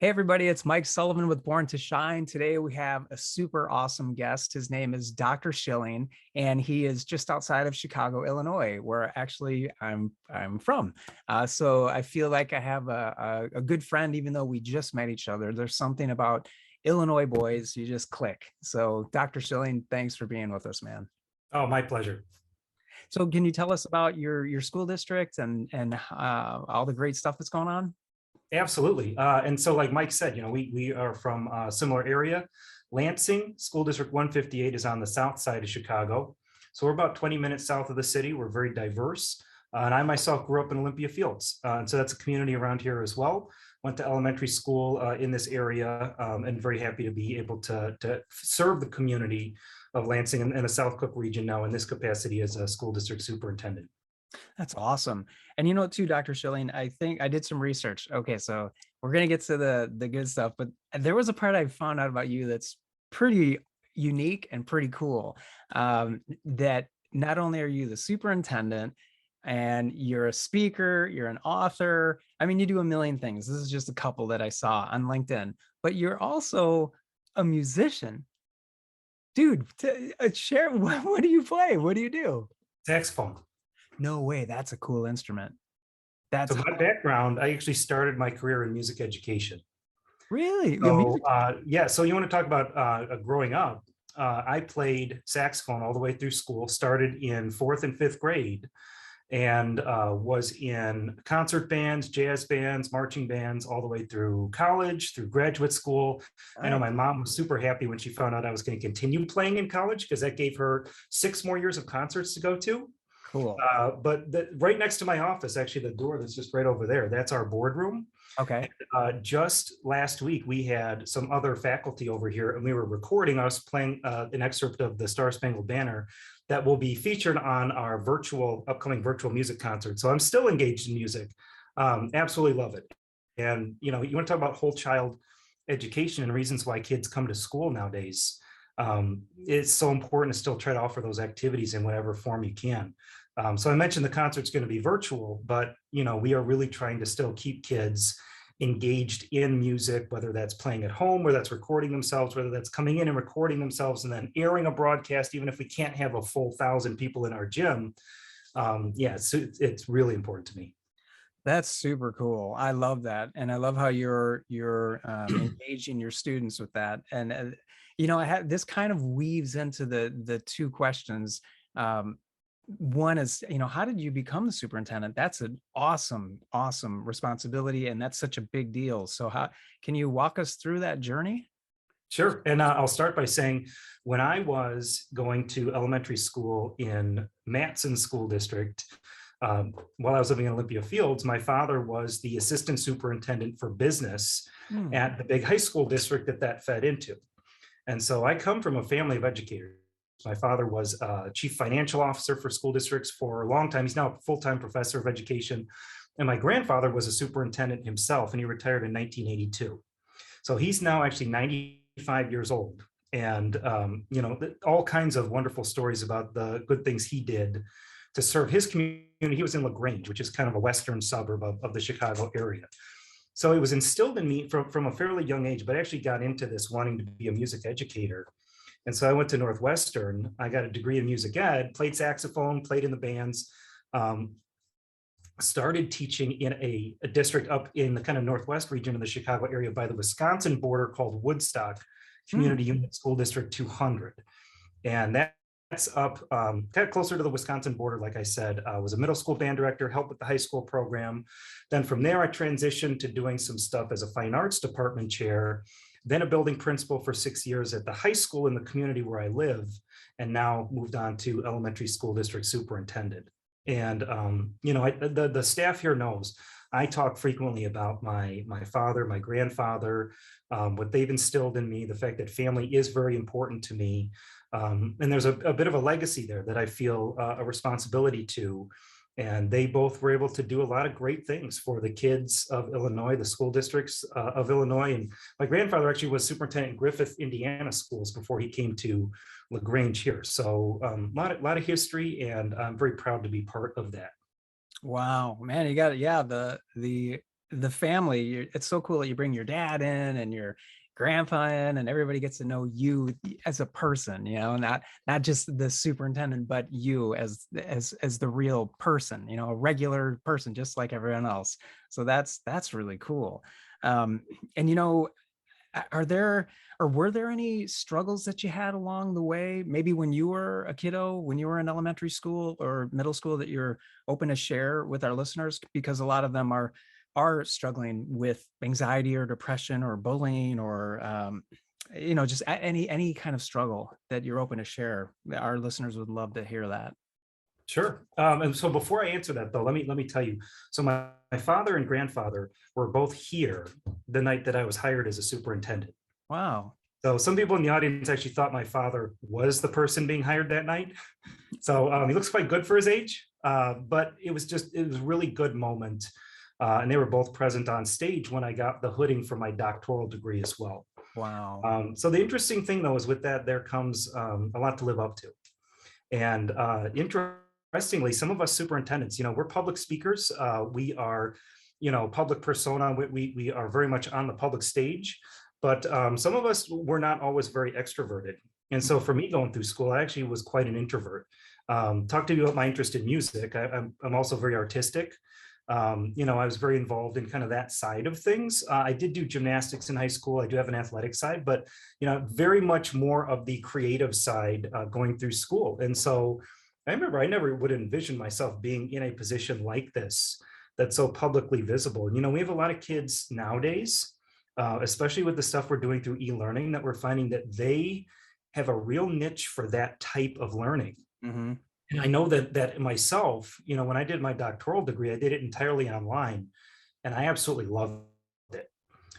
Hey everybody, it's Mike Sullivan with Born to Shine. Today we have a super awesome guest. His name is Dr. Schilling, and he is just outside of Chicago, Illinois, where actually I'm from. So I feel like I have a good friend, even though we just met each other. There's something about Illinois boys, you just click. So Dr. Schilling, thanks for being with us, man. Oh, my pleasure. So can you tell us about your school district and all the great stuff that's going on? Absolutely. And so, like Mike said, we are from a similar area. Lansing School District 158 is on the south side of Chicago. So we're about 20 minutes south of the city. We're very diverse. And I myself grew up in Olympia Fields. And so that's a community around here as well. Went to elementary school in this area, and very happy to be able to serve the community of Lansing and the South Cook region now in this capacity as a school district superintendent. That's awesome. And you know what, too, Dr. Schilling, I think I did some research. Okay, so we're gonna get to the good stuff, but there was a part I found out about you that's pretty unique and pretty cool. That not only are you the superintendent and you're a speaker, you're an author. I mean, you do a million things. This is just a couple that I saw on LinkedIn, but you're also a musician. Dude, share what do you play? What do you do? Saxophone. No way, that's a cool instrument. That's So my background, I actually started my career in music education. really your So music. yeah, so you want to talk about growing up? I played saxophone all the way through school. Started in fourth and fifth grade, and was in concert bands, jazz bands, marching bands, all the way through college, through graduate school. I know Nice. my mom was super happy when she found out I was going to continue playing in college because that gave her 6 more years of concerts to go to. Cool. But right next to my office, actually, the door that's just right over there, that's our boardroom. Okay. Just last week, we had some other faculty over here, and we were recording us playing an excerpt of the Star Spangled Banner that will be featured on our upcoming virtual music concert. So I'm still engaged in music. Absolutely love it. And you want to talk about whole child education and reasons why kids come to school nowadays. It's so important to still try to offer those activities in whatever form you can. So I mentioned the concert's going to be virtual, but we are really trying to still keep kids engaged in music, whether that's playing at home, whether that's recording themselves, whether that's coming in and recording themselves and then airing a broadcast, even if we can't have a full 1,000 people in our gym. Yeah, it's really important to me. That's super cool. I love that, and I love how you're engaging your students with that. And I have this kind of weaves into the two questions. Um, One is, how did you become the superintendent? That's an awesome responsibility, and that's such a big deal. So how can you walk us through that journey? Sure. And I'll start by saying when I was going to elementary school in Matson School District, while I was living in Olympia Fields, my father was the assistant superintendent for business Hmm. at the big high school district that fed into. And so I come from a family of educators. My father was chief financial officer for school districts for a long time. He's now a full-time professor of education. And my grandfather was a superintendent himself, and he retired in 1982. So he's now actually 95 years old. And, all kinds of wonderful stories about the good things he did to serve his community. He was in LaGrange, which is kind of a western suburb of the Chicago area. So it was instilled in me from a fairly young age, but I actually got into this wanting to be a music educator. And so I went to Northwestern. I got a degree in music ed, played saxophone, played in the bands, um, started teaching in a district up in the kind of northwest region of the Chicago area by the Wisconsin border called Woodstock Hmm. Community Unit School District 200. And that's up kind of closer to the Wisconsin border. Like I said, was a middle school band director, helped with the high school program. Then from there, I transitioned to doing some stuff as a fine arts department chair, then a building principal for 6 years at the high school in the community where I live, and now moved on to elementary school district superintendent. And the staff here knows I talk frequently about my father, my grandfather, what they've instilled in me, the fact that family is very important to me. And there's a bit of a legacy there that I feel a responsibility to. And they both were able to do a lot of great things for the kids of Illinois, the school districts of Illinois. And my grandfather actually was superintendent in Griffith, Indiana schools before he came to LaGrange here. So a lot of history, and I'm very proud to be part of that. Wow, man, you got it. Yeah, the the family, it's so cool that you bring your dad in and your grandpa in, and everybody gets to know you as a person, not just the superintendent, but you as the real person, a regular person, just like everyone else. So that's really cool. Um, and are there or were there any struggles that you had along the way, maybe when you were a kiddo, when you were in elementary school or middle school, that you're open to share with our listeners? Because a lot of them are struggling with anxiety or depression or bullying or just any kind of struggle that you're open to share. Our listeners would love to hear that. Sure. And so before I answer that, though, let me tell you. So my father and grandfather were both here the night that I was hired as a superintendent. Wow. So some people in the audience actually thought my father was the person being hired that night. So he looks quite good for his age, but it was a really good moment. And they were both present on stage when I got the hooding for my doctoral degree as well. Wow. So the interesting thing, though, is with that, there comes a lot to live up to. And interestingly, some of us superintendents, we're public speakers. We are, public persona. We are very much on the public stage. But some of us were not always very extroverted. And so for me going through school, I actually was quite an introvert. Talk to you about my interest in music. I'm also very artistic. I was very involved in kind of that side of things. I did do gymnastics in high school. I do have an athletic side, but very much more of the creative side going through school. And so I remember I never would envision myself being in a position like this that's so publicly visible. We have a lot of kids nowadays, especially with the stuff we're doing through e-learning, that we're finding that they have a real niche for that type of learning. Hmm. And I know that myself, when I did my doctoral degree, I did it entirely online, and I absolutely loved it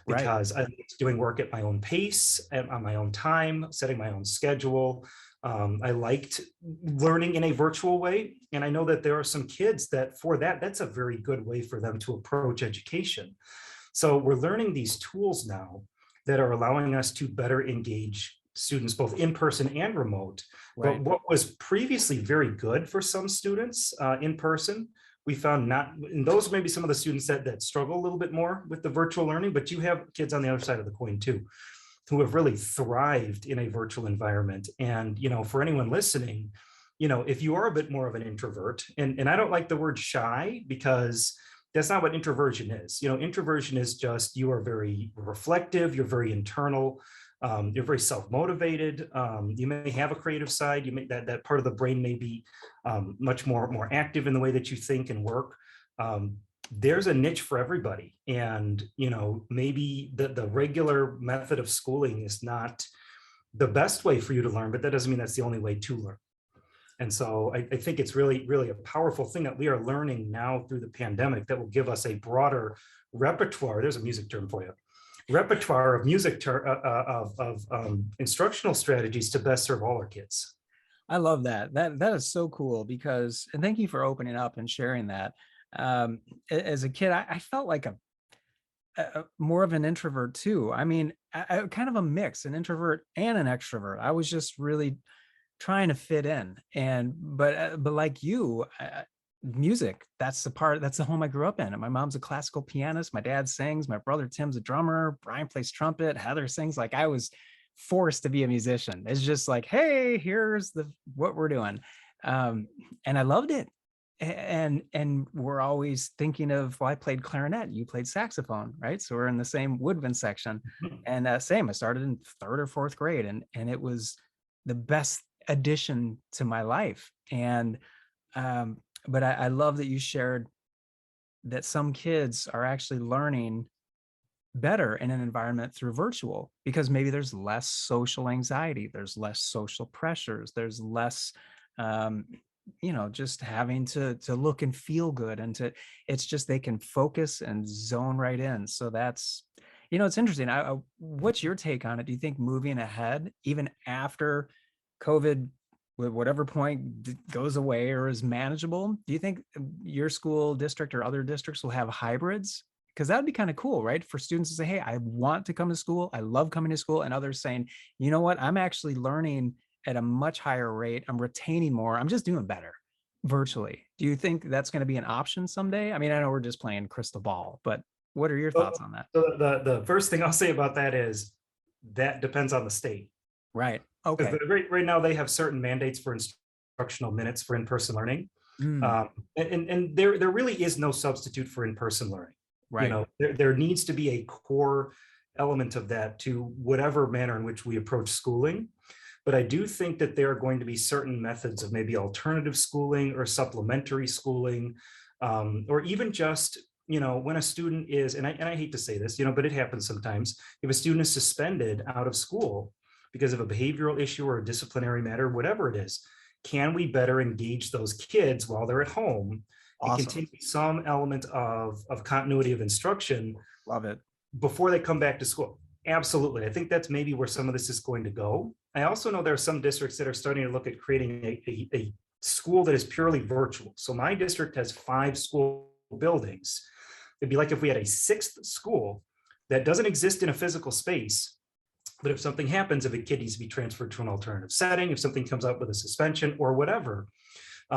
Right. because I liked doing work at my own pace, on my own time, setting my own schedule. I liked learning in a virtual way, and I know that there are some kids that for that's a very good way for them to approach education. So we're learning these tools now that are allowing us to better engage students both in person and remote. But Right. what was previously very good for some students in person, we found not, and those may be some of the students that struggle a little bit more with the virtual learning, but you have kids on the other side of the coin too, who have really thrived in a virtual environment. And, for anyone listening, if you are a bit more of an introvert, and I don't like the word shy because that's not what introversion is. Introversion is just you are very reflective, you're very internal, you're very self-motivated. You may have a creative side. You may that part of the brain may be much more active in the way that you think and work. There's a niche for everybody, and maybe the regular method of schooling is not the best way for you to learn, but that doesn't mean that's the only way to learn. And so I think it's really, really a powerful thing that we are learning now through the pandemic that will give us a broader repertoire. There's a music term for you. Repertoire of instructional strategies to best serve all our kids. I love that. That is so cool because, and thank you for opening up and sharing that. As a kid, I felt like more of an introvert too. I mean, kind of a mix, an introvert and an extrovert. I was just really trying to fit in, but like you, music, that's the home I grew up in. And my mom's a classical pianist, my dad sings, my brother Tim's a drummer, Brian plays trumpet, Heather sings. Like, I was forced to be a musician. It's just like, hey, here's what we're doing. And I loved it. And we're always thinking of, well, I played clarinet, you played saxophone, right? So we're in the same woodwind section. And same, I started in third or fourth grade, and it was the best addition to my life. And but I love that you shared that some kids are actually learning better in an environment through virtual, because maybe there's less social anxiety, there's less social pressures, there's less just having to look and feel good, and it's just they can focus and zone right in. So that's, it's interesting. What's your take on it? Do you think moving ahead, even after COVID, with whatever point goes away or is manageable, do you think your school district or other districts will have hybrids? Because that would be kind of cool, right? For students to say, hey, I want to come to school, I love coming to school, and others saying, you know what, I'm actually learning at a much higher rate, I'm retaining more, I'm just doing better virtually. Do you think that's going to be an option someday? I mean, I know we're just playing crystal ball, but What are your So, thoughts on that? so the first thing I'll say about that is that depends on the state. Right. Because Okay. right now they have certain mandates for instructional minutes for in-person learning. Mm, And there really is no substitute for in-person learning. right. There needs to be a core element of that to whatever manner in which we approach schooling. But I do think that there are going to be certain methods of maybe alternative schooling or supplementary schooling, or even just, when a student is, and I hate to say this, but it happens sometimes, if a student is suspended out of school because of a behavioral issue or a disciplinary matter, whatever it is, can we better engage those kids while they're at home and Awesome. continue some element of continuity of instruction Love it. before they come back to school? Absolutely. I think that's maybe where some of this is going to go. I also know there are some districts that are starting to look at creating a school that is purely virtual. So my district has 5 school buildings. It'd be like if we had a 6th school that doesn't exist in a physical space, but if something happens, if a kid needs to be transferred to an alternative setting, if something comes up with a suspension or whatever,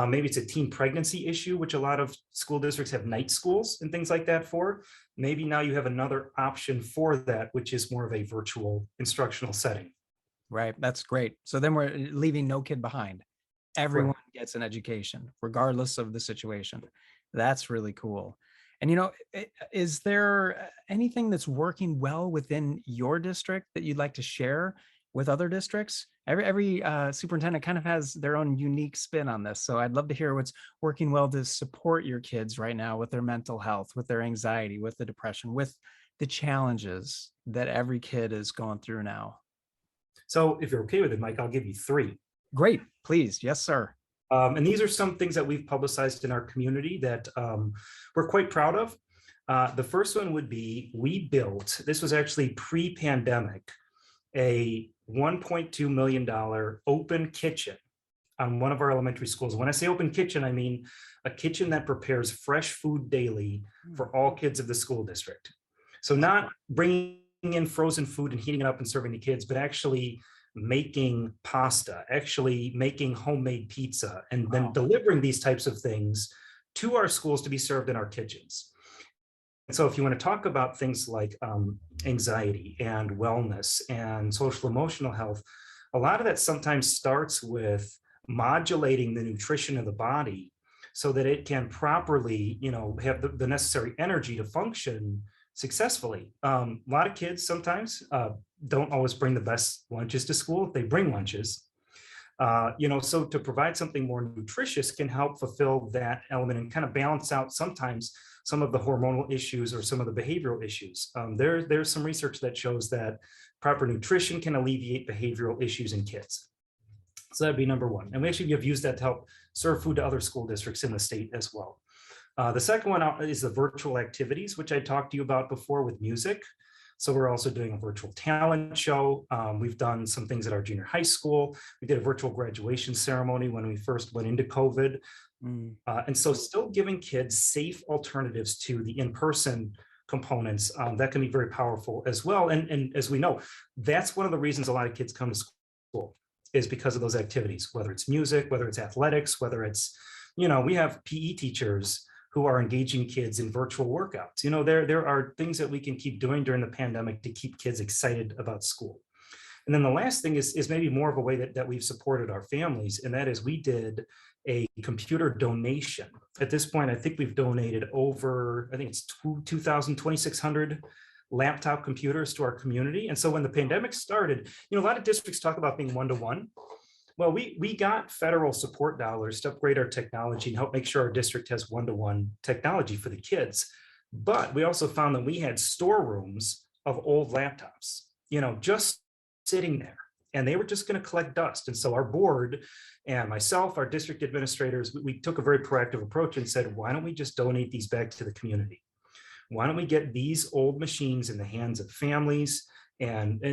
maybe it's a teen pregnancy issue, which a lot of school districts have night schools and things like that for. Maybe now you have another option for that, which is more of a virtual instructional setting. Right. That's great. So then we're leaving no kid behind. Everyone Correct. gets an education, regardless of the situation. That's really cool. And is there anything that's working well within your district that you'd like to share with other districts? Every superintendent kind of has their own unique spin on this. So I'd love to hear what's working well to support your kids right now with their mental health, with their anxiety, with the depression, with the challenges that every kid is going through now. So if you're okay with it, Mike, I'll give you 3. Great. Please. Yes, sir. And these are some things that we've publicized in our community that we're quite proud of. The first one would be we built, this was actually pre-pandemic, a $1.2 million open kitchen on one of our elementary schools. When I say open kitchen, I mean a kitchen that prepares fresh food daily for all kids of the school district. So not bringing in frozen food and heating it up and serving the kids, but actually making pasta, actually making homemade pizza, and then Wow. delivering these types of things to our schools to be served in our kitchens. And so if you want to talk about things like anxiety and wellness and social emotional health, a lot of that sometimes starts with modulating the nutrition of the body so that it can properly, have the necessary energy to function successfully. A lot of kids sometimes don't always bring the best lunches to school if they bring lunches. So to provide something more nutritious can help fulfill that element and kind of balance out sometimes some of the hormonal issues or some of the behavioral issues. There's some research that shows that proper nutrition can alleviate behavioral issues in kids. So that'd be number one. And we actually have used that to help serve food to other school districts in the state as well. The second one is the virtual activities, which I talked to you about before with music. So we're also doing a virtual talent show. We've done some things at our junior high school. We did a virtual graduation ceremony when we first went into COVID. Mm, And so still giving kids safe alternatives to the in-person components, that can be very powerful as well. And as we know, that's one of the reasons a lot of kids come to school is because of those activities, whether it's music, whether it's athletics, whether it's, we have PE teachers who are engaging kids in virtual workouts. There are things that we can keep doing during the pandemic to keep kids excited about school. And then the last thing is maybe more of a way that we've supported our families, and that is we did a computer donation. At this point, I think we've donated over, I think it's 2,000, 2,600 laptop computers to our community. And so when the pandemic started, a lot of districts talk about being one-to-one. Well, we got federal support dollars to upgrade our technology and help make sure our district has one-to-one technology for the kids. But we also found that we had storerooms of old laptops, just sitting there, and they were just going to collect dust. And so our board and myself, our district administrators, we took a very proactive approach and said, why don't we just donate these back to the community? Why don't we get these old machines in the hands of families and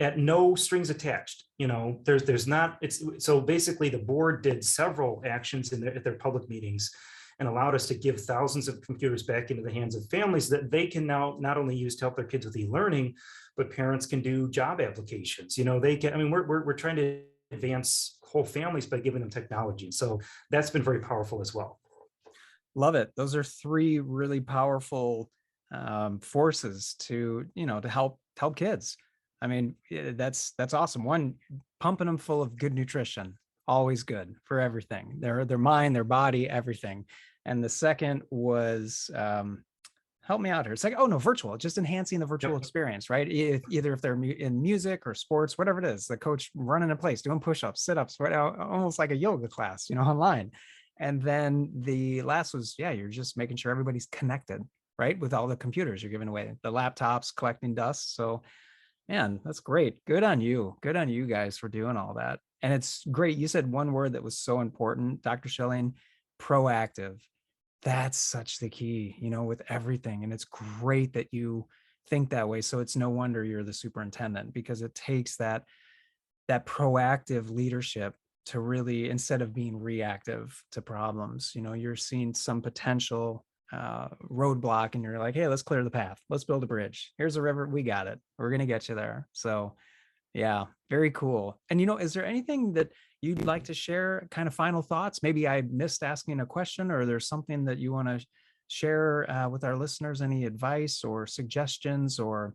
at no strings attached? There's not, it's so basically the board did several actions at their public meetings and allowed us to give thousands of computers back into the hands of families that they can now not only use to help their kids with e-learning, but parents can do job applications. They can, we're trying to advance whole families by giving them technology. So that's been very powerful as well. love it. Those are three really powerful forces to, to help kids. I mean, that's awesome. One, pumping them full of good nutrition, always good for everything, their mind, their body, everything. And the second was, help me out here. It's like, oh no, virtual, just enhancing the virtual Yep. experience, right? Either if they're in music or sports, whatever it is, the coach running in place, doing push-ups, sit-ups, right, almost like a yoga class, online. And then the last was, yeah, you're just making sure everybody's connected, right? With all the computers you're giving away, the laptops collecting dust. So, man, that's great. Good on you. Good on you guys for doing all that. And it's great. You said one word that was so important, Dr. Schilling, proactive. That's such the key, with everything. And it's great that you think that way. So it's no wonder you're the superintendent, because it takes that proactive leadership to really, instead of being reactive to problems, you're seeing some potential roadblock and you're like, hey, let's clear the path. Let's build a bridge. Here's a river. We got it. We're going to get you there. So yeah, very cool. And is there anything that you'd like to share, kind of final thoughts? Maybe I missed asking a question, or there's something that you want to share with our listeners, any advice or suggestions or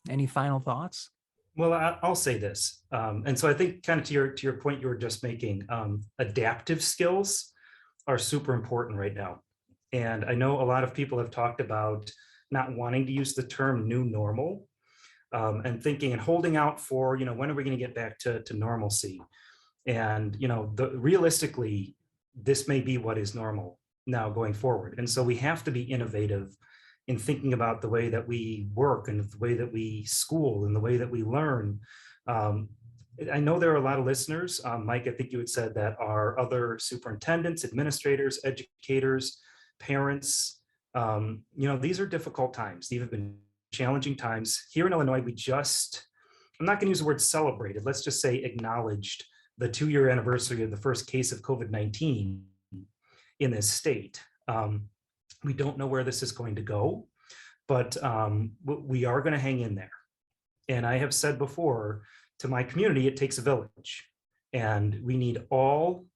any final thoughts? Well, I'll say this, and so I think kind of to your point you were just making, adaptive skills are super important right now. And I know a lot of people have talked about not wanting to use the term new normal, and thinking and holding out for, when are we going to get back to normalcy? And, realistically, this may be what is normal now going forward. And so we have to be innovative in thinking about the way that we work and the way that we school and the way that we learn. Um, I know there are a lot of listeners, Mike, I think you had said, that are other superintendents, administrators, educators, parents. These are difficult times. These have been challenging times. Here in Illinois, I'm not going to use the word celebrated, let's just say acknowledged the 2-year anniversary of the first case of COVID-19 in this state. We don't know where this is going to go, but we are going to hang in there. And I have said before to my community, it takes a village. And we need all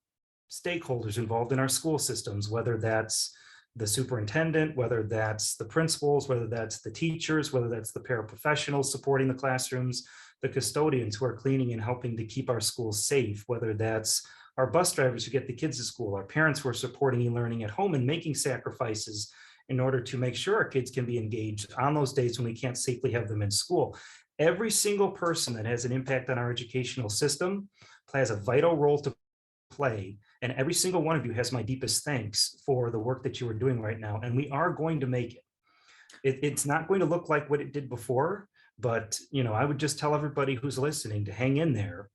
stakeholders involved in our school systems, whether that's the superintendent, whether that's the principals, whether that's the teachers, whether that's the paraprofessionals supporting the classrooms, the custodians who are cleaning and helping to keep our schools safe, whether that's our bus drivers who get the kids to school, our parents who are supporting e-learning at home and making sacrifices in order to make sure our kids can be engaged on those days when we can't safely have them in school. Every single person that has an impact on our educational system plays a vital role to play. And every single one of you has my deepest thanks for the work that you are doing right now. And we are going to make it's not going to look like what it did before, but I would just tell everybody who's listening to hang in there.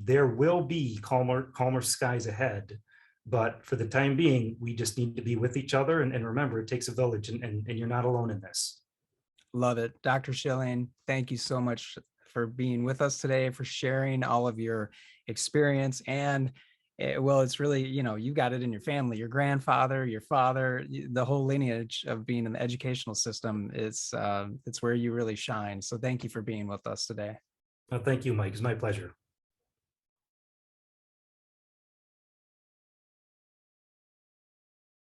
There will be calmer skies ahead. But for the time being, we just need to be with each other. And remember, it takes a village, and you're not alone in this. Love it. Dr. Schilling, thank you so much for being with us today, for sharing all of your experience. And well, it's really, you got it in your family, your grandfather, your father, the whole lineage of being in the educational system it's where you really shine. So thank you for being with us today. Well, thank you, Mike. It's my pleasure.